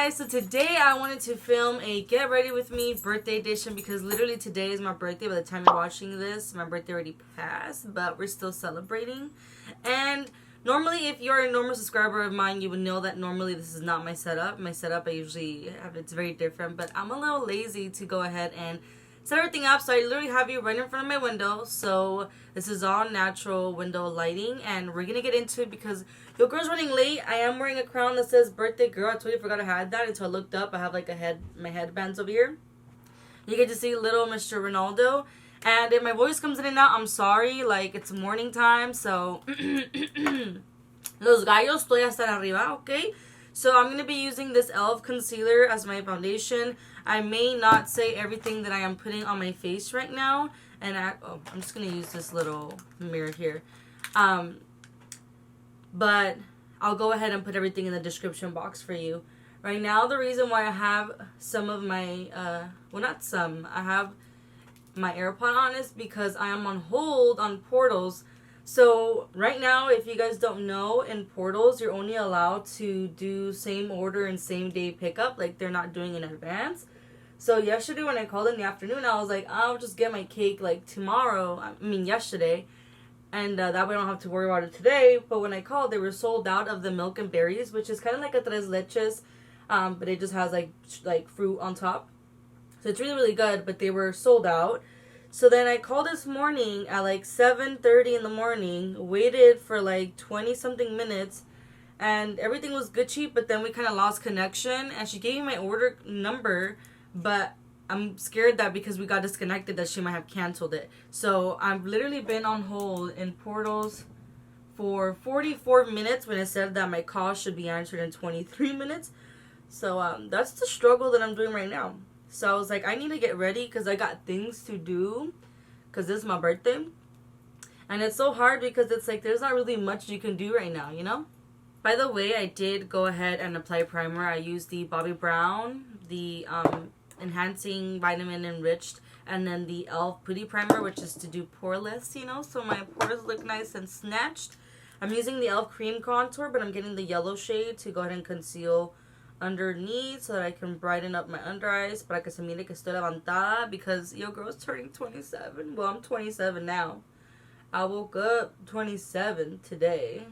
guys, so today I wanted to film a get ready with me birthday edition because literally today is my birthday. By the time you're watching this, my birthday already passed, but we're still celebrating. And normally if you're a normal subscriber of mine, you would know that normally this is not my setup. My setup I usually have, it's very different, but I'm a little lazy to go ahead and set everything up, so I literally have you right in front of my window. So this is all natural window lighting, and we're gonna get into it because your girl's running late. I am wearing a crown that says birthday girl. I totally forgot I had that until I looked up. I have like my headbands over here. You get to see little Mr. Ronaldo, and if my voice comes in and out, I'm sorry. Like, it's morning time, so los gallos estoy hasta arriba, okay? So I'm going to be using this e.l.f. concealer as my foundation. I may not say everything that I am putting on my face right now. And I'm just going to use this little mirror here. But I'll go ahead and put everything in the description box for you. Right now, the reason why I have some of my, well, not some, I have my AirPod on is because I am on hold on portals. So right now, if you guys don't know, in portals, you're only allowed to do same order and same day pickup. Like, they're not doing in advance. So yesterday when I called in the afternoon, I was like, I'll just get my cake like tomorrow. yesterday. And that way I don't have to worry about it today. But when I called, they were sold out of the milk and berries, which is kind of like a tres leches. But it just has like fruit on top. So it's really, really good. But they were sold out. So then I called this morning at like 7:30 in the morning, waited for like 20 something minutes, and everything was good cheap, but then we kind of lost connection, and she gave me my order number, but I'm scared that because we got disconnected that she might have canceled it. So I've literally been on hold in portals for 44 minutes when it said that my call should be answered in 23 minutes. So that's the struggle that I'm doing right now. So I was like, I need to get ready because I got things to do because this is my birthday. And it's so hard because it's like there's not really much you can do right now, you know? By the way, I did go ahead and apply primer. I used the Bobbi Brown, the Enhancing Vitamin Enriched, and then the e.l.f. Putty Primer, which is to do poreless, you know? So my pores look nice and snatched. I'm using the e.l.f. Cream Contour, but I'm getting the yellow shade to go ahead and conceal underneath so that I can brighten up my under eyes para que se mire que estoy levantada because your girl's turning 27. Well, I'm 27 now. I woke up 27 today.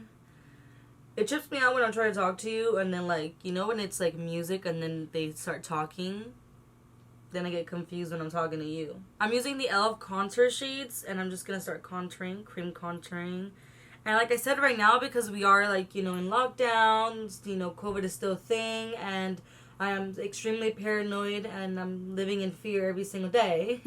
It trips me out when I'm trying to talk to you and then, like, you know when it's like music and then they start talking? Then I get confused when I'm talking to you. I'm using the e.l.f. contour shades and I'm just going to start contouring, cream contouring. And like I said, right now, because we are, like, you know, in lockdowns, you know, COVID is still a thing, and I am extremely paranoid, and I'm living in fear every single day.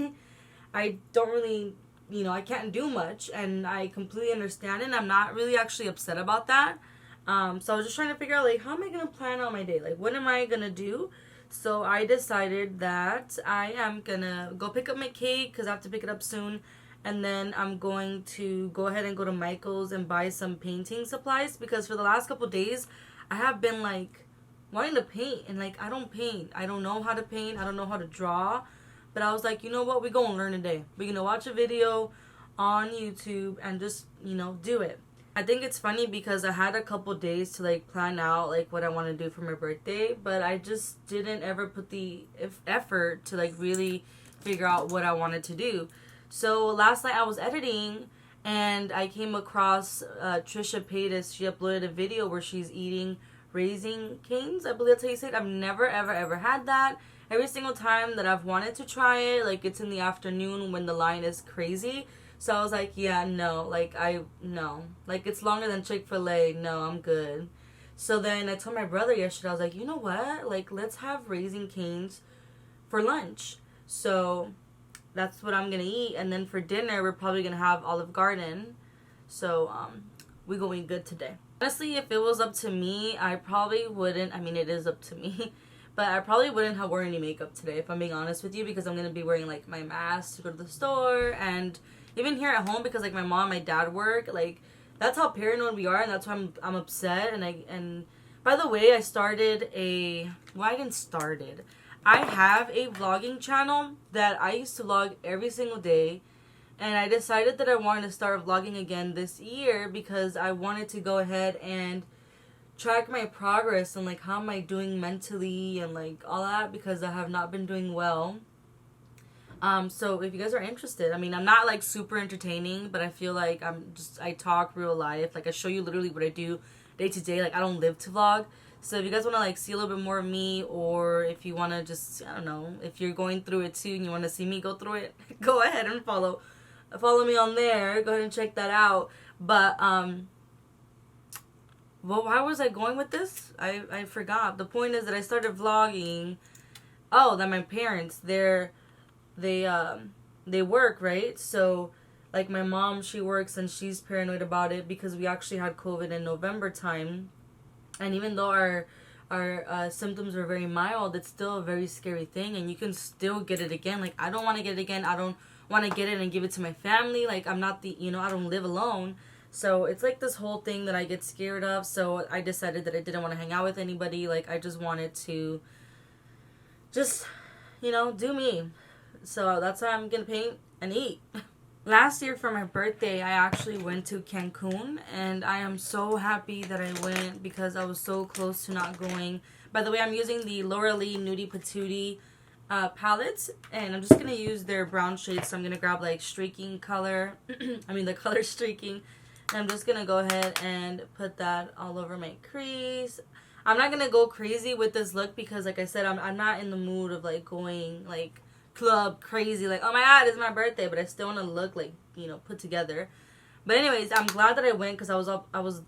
I don't really, you know, I can't do much, and I completely understand it, and I'm not really actually upset about that. So I was just trying to figure out, like, how am I going to plan out my day? Like, what am I going to do? So I decided that I am going to go pick up my cake, because I have to pick it up soon. And then I'm going to go ahead and go to Michael's and buy some painting supplies. Because for the last couple of days, I have been, like, wanting to paint. And, like, I don't paint. I don't know how to paint. I don't know how to draw. But I was like, you know what? We're going to learn today. We're going to watch a video on YouTube and just, you know, do it. I think it's funny because I had a couple days to, like, plan out, like, what I want to do for my birthday. But I just didn't ever put the effort to, like, really figure out what I wanted to do. So last night I was editing and I came across Trisha Paytas. She uploaded a video where she's eating Raisin Canes. I believe that's how you say it. I've never, ever, ever had that. Every single time that I've wanted to try it, like, it's in the afternoon when the line is crazy. So I was like, yeah, no. Like, no. Like, it's longer than Chick-fil-A. No, I'm good. So then I told my brother yesterday, I was like, you know what? Like, let's have Raisin Canes for lunch. So that's what I'm going to eat. And then for dinner, we're probably going to have Olive Garden. So, we're going good today. Honestly, if it was up to me, I probably wouldn't. I mean, it is up to me. But I probably wouldn't have worn any makeup today, if I'm being honest with you. Because I'm going to be wearing, like, my mask to go to the store. And even here at home, because, like, my mom and my dad work. Like, that's how paranoid we are. And that's why I'm upset. And by the way, I started a... Well, I didn't start it. I have a vlogging channel that I used to vlog every single day, and I decided that I wanted to start vlogging again this year because I wanted to go ahead and track my progress and like how am I doing mentally and like all that, because I have not been doing well. So if you guys are interested, I mean, I'm not like super entertaining, but I feel like I talk real life. Like I show you literally what I do day to day. Like I don't live to vlog. So if you guys want to like see a little bit more of me, or if you want to just, I don't know, if you're going through it too and you want to see me go through it, go ahead and follow me on there. Go ahead and check that out. But, well, why was I going with this? I forgot. The point is that I started vlogging. Oh, that my parents, they work, right? So, like, my mom, she works and she's paranoid about it because we actually had COVID in November time. And even though our symptoms were very mild, it's still a very scary thing. And you can still get it again. Like, I don't want to get it again. I don't want to get it and give it to my family. Like, I'm not I don't live alone. So, it's like this whole thing that I get scared of. So, I decided that I didn't want to hang out with anybody. Like, I just wanted to just, do me. So, that's how I'm going to paint and eat. Last year for my birthday, I actually went to Cancun. And I am so happy that I went because I was so close to not going. By the way, I'm using the L'Oreal Nudie Patootie palettes. And I'm just going to use their brown shades. So, I'm going to grab like streaking color. the color streaking. I'm just going to go ahead and put that all over my crease. I'm not going to go crazy with this look because, like I said, I'm not in the mood of, like, going, like, club crazy. Like, oh, my God, it's my birthday. But I still want to look, like, put together. But anyways, I'm glad that I went because I was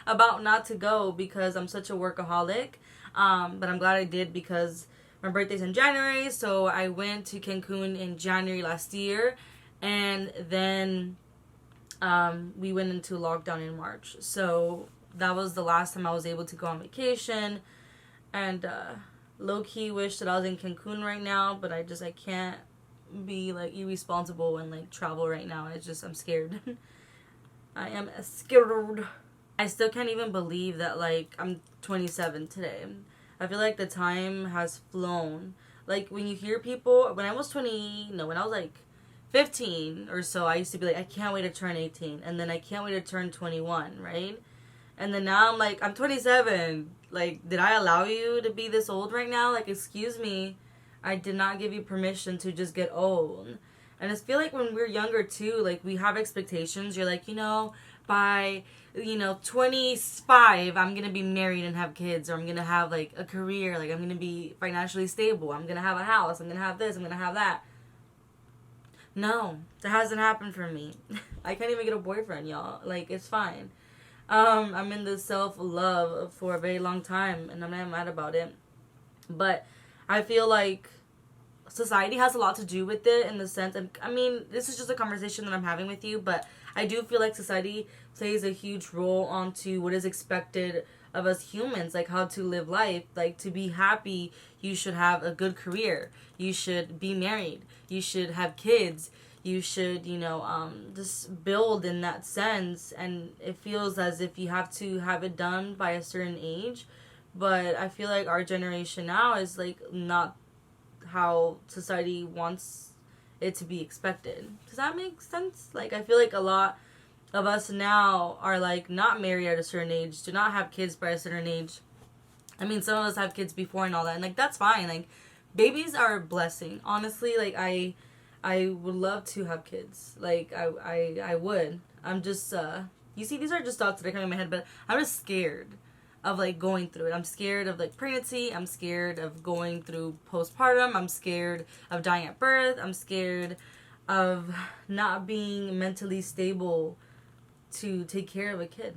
about not to go because I'm such a workaholic. But I'm glad I did because my birthday's in January. So I went to Cancun in January last year. And then we went into lockdown in March. So that was the last time I was able to go on vacation. And low-key wish that I was in Cancun right now. But I can't be like irresponsible and like travel right now. I'm scared. I am scared. I still can't even believe that like I'm 27 today. I feel like the time has flown. Like when you hear people, when I was like 15 or so, I used to be like, I can't wait to turn 18. And then I can't wait to turn 21, right? And then now I'm like, I'm 27. Like, did I allow you to be this old right now? Like, excuse me. I did not give you permission to just get old. And I feel like when we're younger too, like, we have expectations. You're like, by, 25, I'm going to be married and have kids. Or I'm going to have, like, a career. Like, I'm going to be financially stable. I'm going to have a house. I'm going to have this. I'm going to have that. No, that hasn't happened for me. I can't even get a boyfriend, y'all. Like, it's fine. I'm in this self-love for a very long time, and I'm not mad about it. But I feel like society has a lot to do with it in the sense, I mean, this is just a conversation that I'm having with you, but I do feel like society plays a huge role onto what is expected of us humans, like how to live life. Like, to be happy, you should have a good career. You should be married. You should have kids. You should, just build in that sense. And it feels as if you have to have it done by a certain age. But I feel like our generation now is, like, not how society wants it to be expected. Does that make sense? Like, I feel like a lot of us now are, like, not married at a certain age, do not have kids by a certain age. I mean, some of us have kids before and all that, and, like, that's fine. Like, babies are a blessing. Honestly, like, I would love to have kids. Like, I would. I'm just, you see, these are just thoughts that are coming in my head, but I'm just scared of, like, going through it. I'm scared of, like, pregnancy. I'm scared of going through postpartum. I'm scared of dying at birth. I'm scared of not being mentally stable to take care of a kid.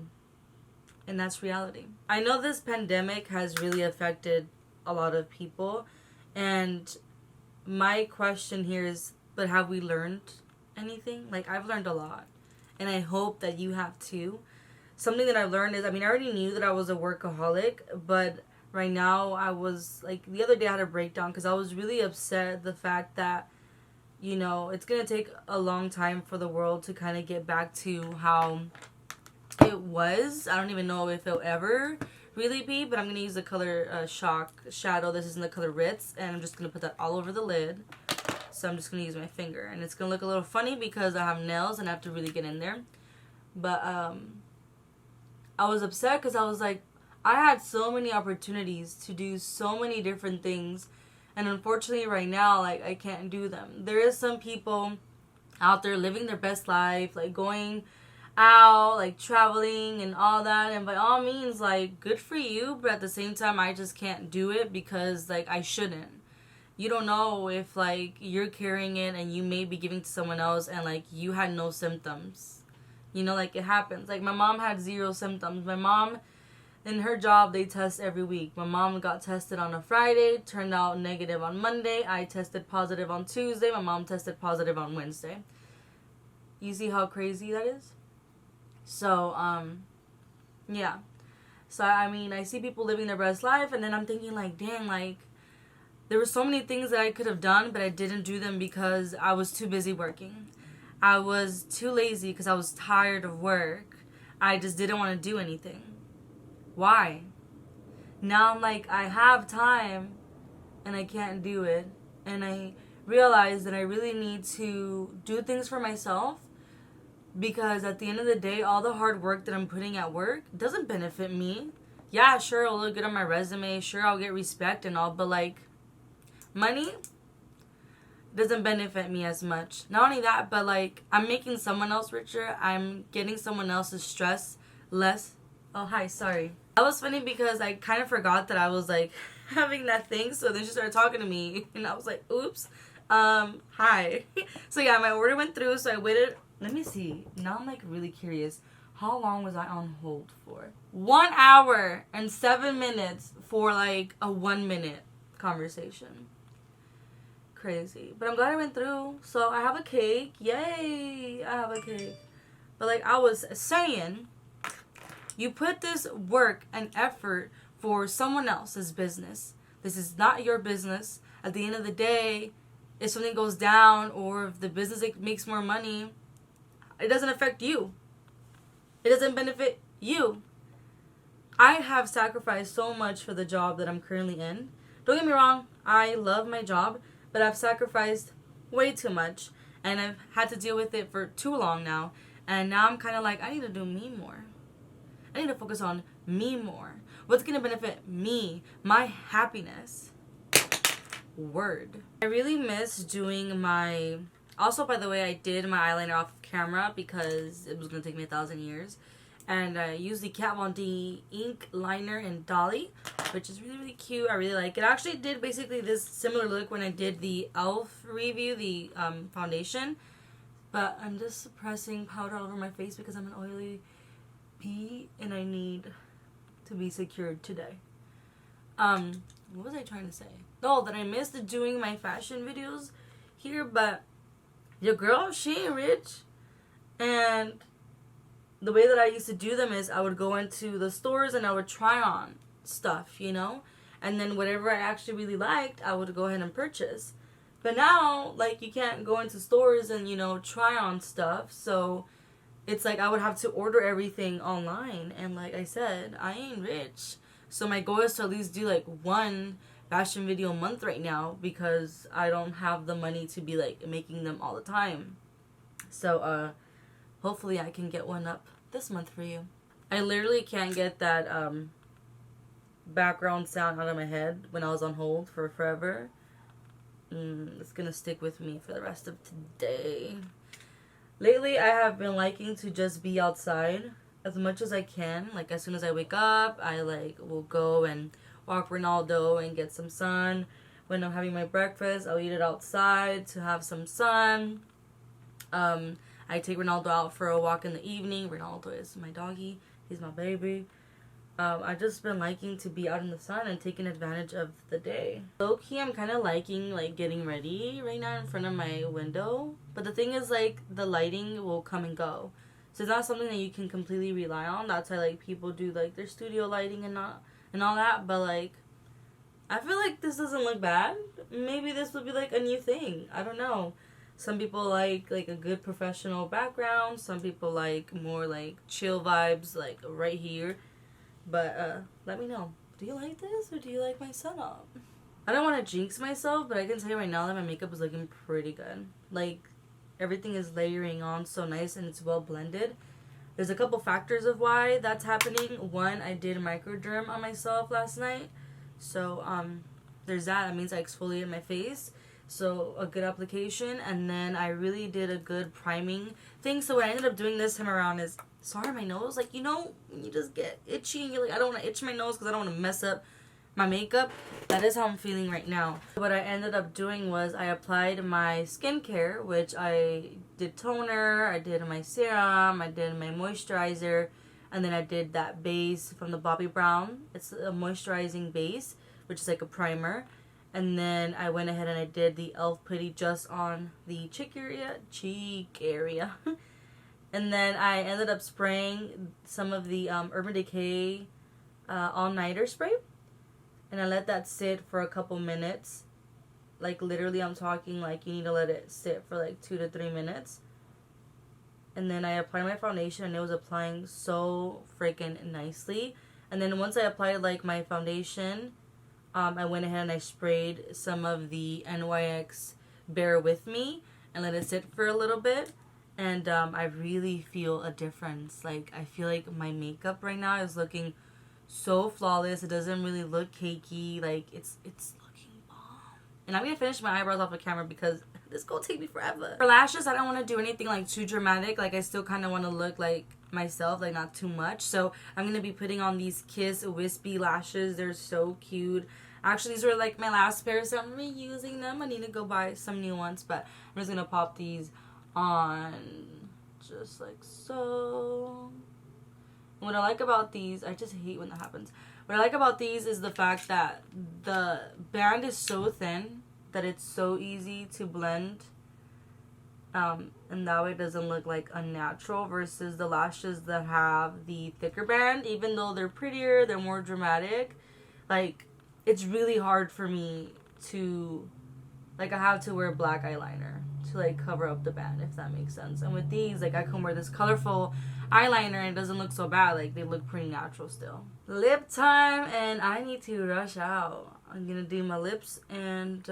And that's reality. I know this pandemic has really affected a lot of people. And my question here is, but have we learned anything? Like, I've learned a lot. And I hope that you have too. Something that I've learned is, I mean, I already knew that I was a workaholic. But right now, I was, like, the other day I had a breakdown because I was really upset at the fact that, it's going to take a long time for the world to kind of get back to how it was. I don't even know if it'll ever really be, but I'm going to use the color Shock Shadow. This is in the color Ritz, and I'm just going to put that all over the lid. So I'm just going to use my finger, and it's going to look a little funny because I have nails and I have to really get in there. But I was upset because I was like, I had so many opportunities to do so many different things, and unfortunately right now, like, I can't do them. There is some people out there living their best life, like going out, like traveling and all that, and by all means, like, good for you, but at the same time, I just can't do it because, like, I shouldn't. You don't know if, like, you're carrying it and you may be giving to someone else and, like, you had no symptoms. You know, like, it happens. Like, my mom had 0 symptoms. My mom, in her job, they test every week. My mom got tested on a Friday, turned out negative on Monday. I tested positive on Tuesday. My mom tested positive on Wednesday. You see how crazy that is? So, yeah. So, I mean, I see people living their best life, and then I'm thinking, like, dang, like, there were so many things that I could have done, but I didn't do them because I was too busy working. I was too lazy because I was tired of work. I just didn't want to do anything. Why? Now I'm like, I have time and I can't do it. And I realize that I really need to do things for myself, because at the end of the day, all the hard work that I'm putting at work doesn't benefit me. Yeah, sure, it'll look good on my resume. Sure, I'll get respect and all, but like, money doesn't benefit me as much. Not only that, but like, I'm making someone else richer. I'm getting someone else's stress less. Oh, hi, sorry. That was funny because I kind of forgot that I was like having that thing. So then she started talking to me and I was like, oops. Hi. So yeah, my order went through. So I waited. Let me see. Now I'm like really curious. How long was I on hold for? 1 hour and 7 minutes for like a 1 minute conversation. Crazy. But I'm glad I went through. So I have a cake. Yay! I have a cake. But like I was saying, you put this work and effort for someone else's business. This is not your business. At the end of the day, if something goes down or if the business makes more money, it doesn't affect you. It doesn't benefit you. I have sacrificed so much for the job that I'm currently in. Don't get me wrong, I love my job, but I've sacrificed way too much, and I've had to deal with it for too long now. And now I'm kind of like, I need to do me more. I need to focus on me more. What's going to benefit me, my happiness. Word. I really miss doing my... Also, by the way, I did my eyeliner off camera because it was going to take me 1,000 years. And I used the Kat Von D ink liner in Dali, which is really, really cute. I really like it. I actually did basically this similar look when I did the e.l.f. review, the foundation. But I'm just pressing powder all over my face because I'm an oily bee and I need to be secured today. What was I trying to say? Oh, that I missed doing my fashion videos here, but your girl, she ain't rich. And the way that I used to do them is I would go into the stores and I would try on stuff, you know? And then whatever I actually really liked, I would go ahead and purchase. But now, like, you can't go into stores and, you know, try on stuff. So it's like I would have to order everything online. And like I said, I ain't rich. So my goal is to at least do like one fashion video a month right now because I don't have the money to be like making them all the time. So hopefully I can get one up this month for you. I literally can't get that background sound out of my head when I was on hold for forever. It's gonna stick with me for the rest of today. Lately, I have been liking to just be outside as much as I can. Like, as soon as I wake up, I, like, will go and walk Ronaldo and get some sun. When I'm having my breakfast, I'll eat it outside to have some sun. I take Ronaldo out for a walk in the evening. Ronaldo is my doggy. He's my baby. I've just been liking to be out in the sun and taking advantage of the day. Low-key, I'm kind of liking, like, getting ready right now in front of my window. But the thing is, like, the lighting will come and go. So it's not something that you can completely rely on. That's why, like, people do, like, their studio lighting and all that. But, like, I feel like this doesn't look bad. Maybe this would be, like, a new thing. I don't know. Some people like a good professional background. Some people like more, like, chill vibes, like, right here. But, let me know. Do you like this or do you like my setup? I don't want to jinx myself, but I can tell you right now that my makeup is looking pretty good. Like, everything is layering on so nice and it's well blended. There's a couple factors of why that's happening. One, I did microderm on myself last night. So, there's that. That means I exfoliated my face. So, a good application. And then I really did a good priming thing. So, what I ended up doing this time around is, sorry, my nose. Like, you know, when you just get itchy and you're like, I don't want to itch my nose because I don't want to mess up my makeup. That is how I'm feeling right now. What I ended up doing was I applied my skincare, which I did toner, I did my serum, I did my moisturizer, and then I did that base from the Bobbi Brown. It's a moisturizing base, which is like a primer. And then I went ahead and I did the e.l.f. Putty just on the cheek area. And then I ended up spraying some of the Urban Decay all-nighter spray. And I let that sit for a couple minutes. Like, literally, I'm talking like you need to let it sit for like 2 to 3 minutes. And then I applied my foundation, and it was applying so freaking nicely. And then once I applied like my foundation, I went ahead and I sprayed some of the NYX Bear With Me and let it sit for a little bit. And I really feel a difference. Like, I feel like my makeup right now is looking so flawless. It doesn't really look cakey. Like, it's looking bomb. And I'm gonna finish my eyebrows off the camera because this is gonna take me forever. For lashes, I don't want to do anything like too dramatic. Like, I still kind of want to look like myself, like not too much. So I'm gonna be putting on these Kiss Wispy lashes. They're so cute. Actually, these were like my last pair, so I'm reusing them. I need to go buy some new ones, but I'm just gonna pop these on just like so. What I like about these, I just hate when that happens. What I like about these is the fact that the band is so thin that it's so easy to blend. And that way it doesn't look like unnatural versus the lashes that have the thicker band. Even though they're prettier, they're more dramatic. Like, it's really hard for me to, like, I have to wear black eyeliner to like cover up the band, if that makes sense. And with these, like, I can wear this colorful eyeliner and it doesn't look so bad. Like, they look pretty natural still. Lip time, and I need to rush out. I'm gonna do my lips and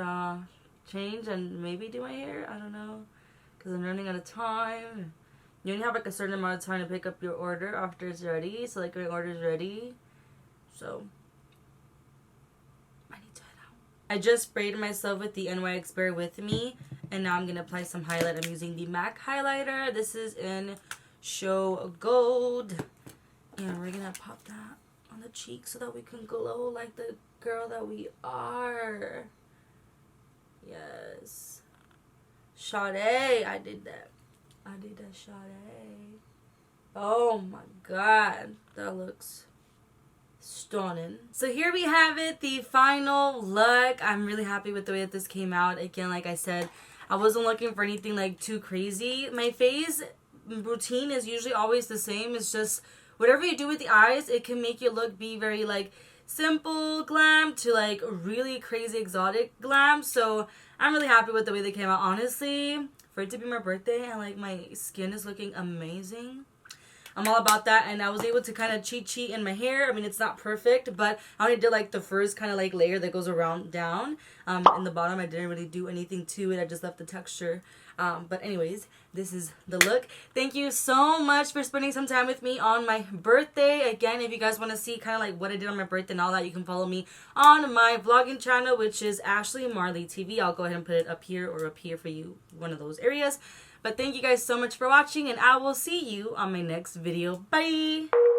change and maybe do my hair. I don't know, because I'm running out of time. You only have like a certain amount of time to pick up your order after it's ready. So like, your order's ready, so I need to head out. I just sprayed myself with the NYX Bear With Me, and now I'm gonna apply some highlight. I'm using the MAC highlighter. This is in Show Gold, and we're gonna pop that on the cheek so that we can glow like the girl that we are. Yes, shDE. I did that shDE. Oh my god, that looks stunning. So here we have it, the final look. I'm really happy with the way that this came out. Again, like I said, I wasn't looking for anything like too crazy. My face routine is usually always the same. It's just whatever you do with the eyes, it can make you look be very like simple glam to like really crazy exotic glam. So I'm really happy with the way they came out. Honestly, for it to be my birthday and like my skin is looking amazing, I'm all about that. And I was able to kind of cheat in my hair. I mean, it's not perfect, but I only did like the first kind of like layer that goes around down. In the bottom, I didn't really do anything to it. I just left the texture. But anyways, this is the look. Thank you so much for spending some time with me on my birthday. Again, if you guys want to see kind of like what I did on my birthday and all that, you can follow me on my vlogging channel, which is Ashley Marley TV. I'll go ahead and put it up here or up here for you, one of those areas. But thank you guys so much for watching, and I will see you on my next video. Bye!